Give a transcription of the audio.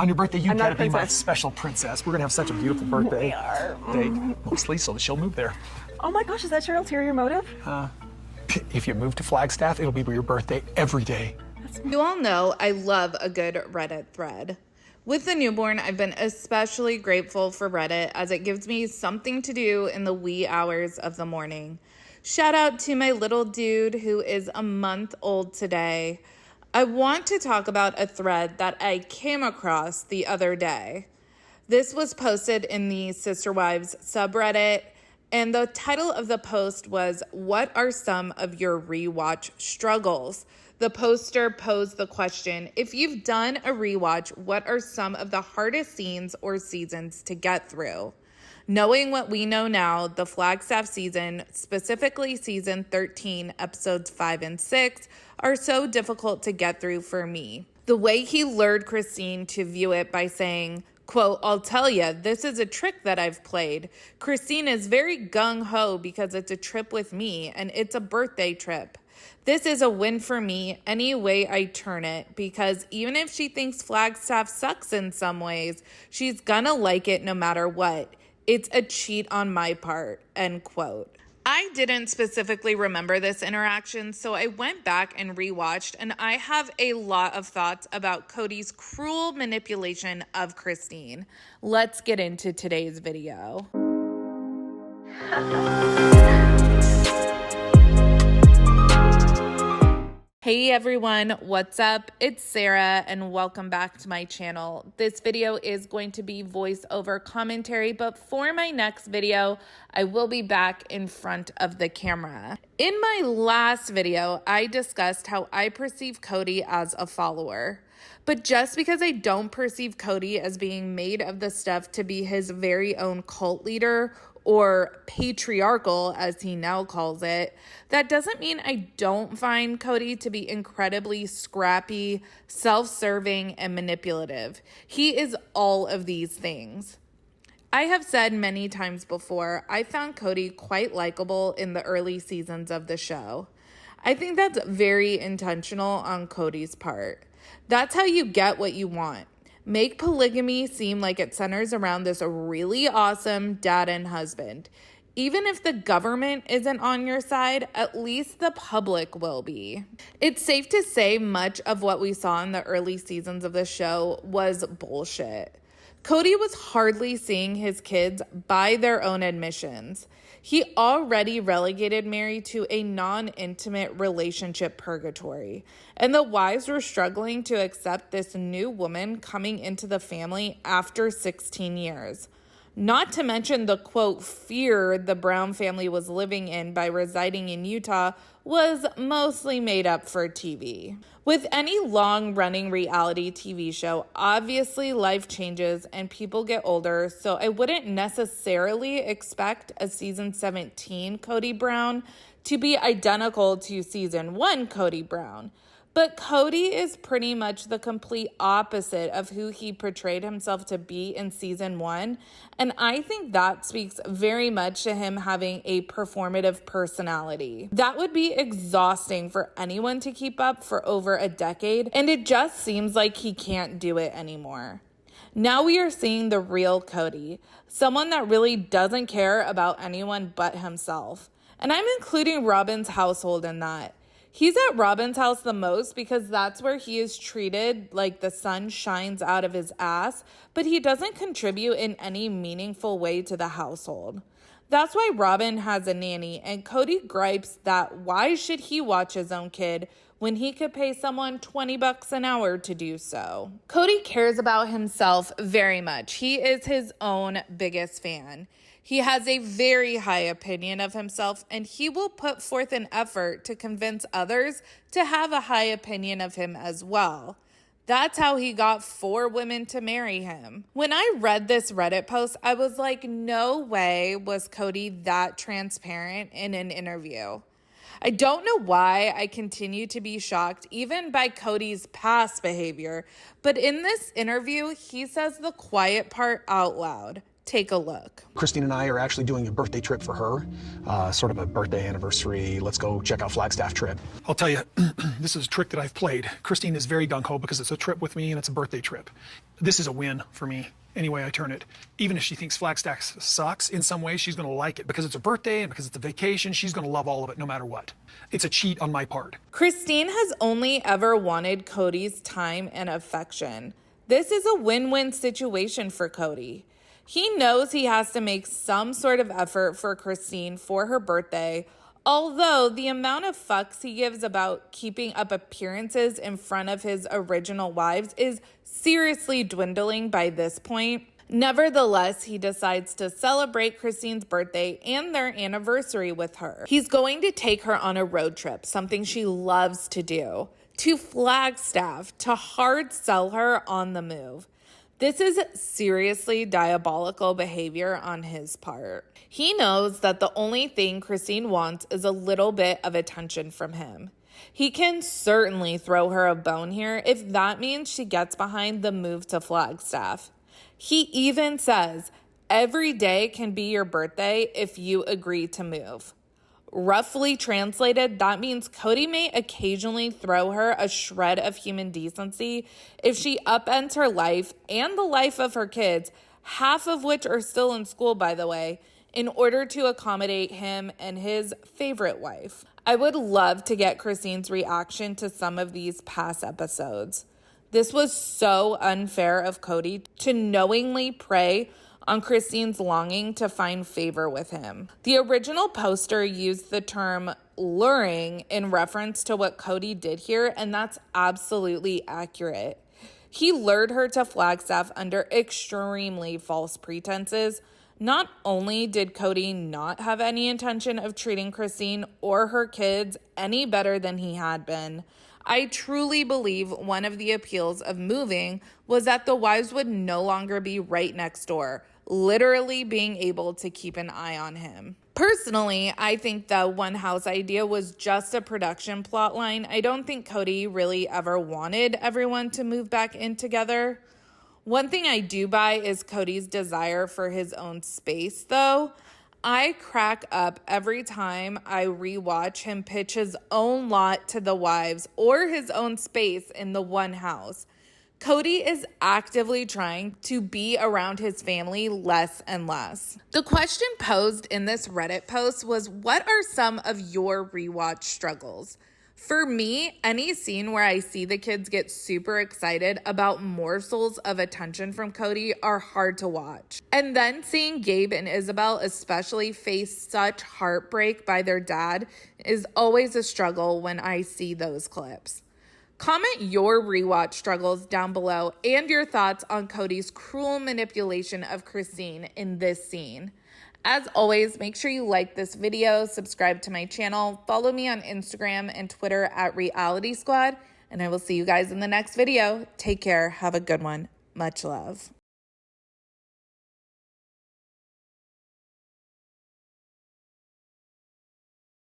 On your birthday, you I'm not gotta a be my princess. special princess. We're gonna have such a beautiful birthday. We are. Day, mostly, so she'll move there. Oh my gosh, is that your ulterior motive? If you move to Flagstaff, it'll be your birthday every day. You all know I love a good Reddit thread. With the newborn, I've been especially grateful for Reddit as it gives me something to do in the wee hours of the morning. Shout out to my little dude who is a month old today. I want to talk about a thread that I came across the other day. This was posted in the SisterWives subreddit, and the title of the post was, "What are some of your rewatch struggles?" The poster posed the question, if you've done a rewatch, what are some of the hardest scenes or seasons to get through? Knowing what we know now, the Flagstaff season, specifically season 13, episodes 5 and 6, are so difficult to get through for me. The way he lured Christine to view it by saying, quote, "I'll tell ya, this is a trick that I've played. Christine is very gung-ho because it's a trip with me and it's a birthday trip. This is a win for me any way I turn it, because even if she thinks Flagstaff sucks in some ways, she's gonna like it no matter what. It's a cheat on my part," end quote. I didn't specifically remember this interaction, so I went back and rewatched, and I have a lot of thoughts about Kody's cruel manipulation of Christine. Let's get into today's video. Hey everyone, what's up? It's Sarah and welcome back to my channel. This video is going to be voiceover commentary, but for my next video, I will be back in front of the camera. In my last video, I discussed how I perceive Kody as a follower. But just because I don't perceive Kody as being made of the stuff to be his very own cult leader, or patriarchal as he now calls it, that doesn't mean I don't find Kody to be incredibly scrappy, self-serving, and manipulative. He is all of these things. I have said many times before, I found Kody quite likable in the early seasons of the show. I think that's very intentional on Kody's part. That's how you get what you want. Make polygamy seem like it centers around this really awesome dad and husband. Even if the government isn't on your side, at least the public will be. It's safe to say much of what we saw in the early seasons of the show was bullshit. Kody was hardly seeing his kids by their own admissions. He already relegated Mary to a non-intimate relationship purgatory, and the wives were struggling to accept this new woman coming into the family after 16 years. Not to mention the, quote, fear the Brown family was living in by residing in Utah was mostly made up for TV. With any long-running reality TV show, obviously life changes and people get older, so I wouldn't necessarily expect a season 17 Kody Brown to be identical to season 1 Kody Brown. But Kody is pretty much the complete opposite of who he portrayed himself to be in season 1, and I think that speaks very much to him having a performative personality. That would be exhausting for anyone to keep up for over a decade, and it just seems like he can't do it anymore. Now we are seeing the real Kody, someone that really doesn't care about anyone but himself. And I'm including Robin's household in that. He's at Robin's house the most because that's where he is treated like the sun shines out of his ass, but he doesn't contribute in any meaningful way to the household. That's why Robin has a nanny, and Kody gripes that why should he watch his own kid when he could pay someone $20 an hour to do so? Kody cares about himself very much. He is his own biggest fan. He has a very high opinion of himself, and he will put forth an effort to convince others to have a high opinion of him as well. That's how he got 4 women to marry him. When I read this Reddit post, I was like, no way was Kody that transparent in an interview. I don't know why I continue to be shocked even by Kody's past behavior, but in this interview, he says the quiet part out loud. take a look. Christine and I are actually doing a birthday trip for her, sort of a birthday anniversary. Let's go check out Flagstaff trip. I'll tell you, this is a trick that I've played. Christine is very gung-ho because it's a trip with me and it's a birthday trip. This is a win for me, any way I turn it. Even if she thinks Flagstaff sucks, in some ways she's gonna like it because it's a birthday and because it's a vacation. She's gonna love all of it no matter what. It's a cheat on my part. Christine has only ever wanted Kody's time and affection. This is a win-win situation for Kody. He knows he has to make some sort of effort for Christine for her birthday, although the amount of fucks he gives about keeping up appearances in front of his original wives is seriously dwindling by this point. Nevertheless, he decides to celebrate Christine's birthday and their anniversary with her. He's going to take her on a road trip, something she loves to do, to Flagstaff to hard sell her on the move. This is seriously diabolical behavior on his part. He knows that the only thing Christine wants is a little bit of attention from him. He can certainly throw her a bone here if that means she gets behind the move to Flagstaff. He even says, every day can be your birthday if you agree to move. Roughly translated, that means Kody may occasionally throw her a shred of human decency if she upends her life and the life of her kids, half of which are still in school, by the way, in order to accommodate him and his favorite wife. I would love to get Christine's reaction to some of these past episodes. This was so unfair of Kody to knowingly prey on Christine's longing to find favor with him. The original poster used the term luring in reference to what Kody did here, and that's absolutely accurate. He lured her to Flagstaff under extremely false pretenses. Not only did Kody not have any intention of treating Christine or her kids any better than he had been, I truly believe one of the appeals of moving was that the wives would no longer be right next door, literally being able to keep an eye on him. Personally, I think the one house idea was just a production plotline. I don't think Kody really ever wanted everyone to move back in together. One thing I do buy is Kody's desire for his own space, though. I crack up every time I rewatch him pitch his own lot to the wives or his own space in the one house. Kody is actively trying to be around his family less and less. The question posed in this Reddit post was, what are some of your rewatch struggles? For me, any scene where I see the kids get super excited about morsels of attention from Kody are hard to watch. And then seeing Gabe and Isabel especially face such heartbreak by their dad is always a struggle when I see those clips. Comment your rewatch struggles down below and your thoughts on Kody's cruel manipulation of Christine in this scene. As always, make sure you like this video, subscribe to my channel, follow me on Instagram and Twitter at realiteasquad, and I will see you guys in the next video. Take care. Have a good one. Much love.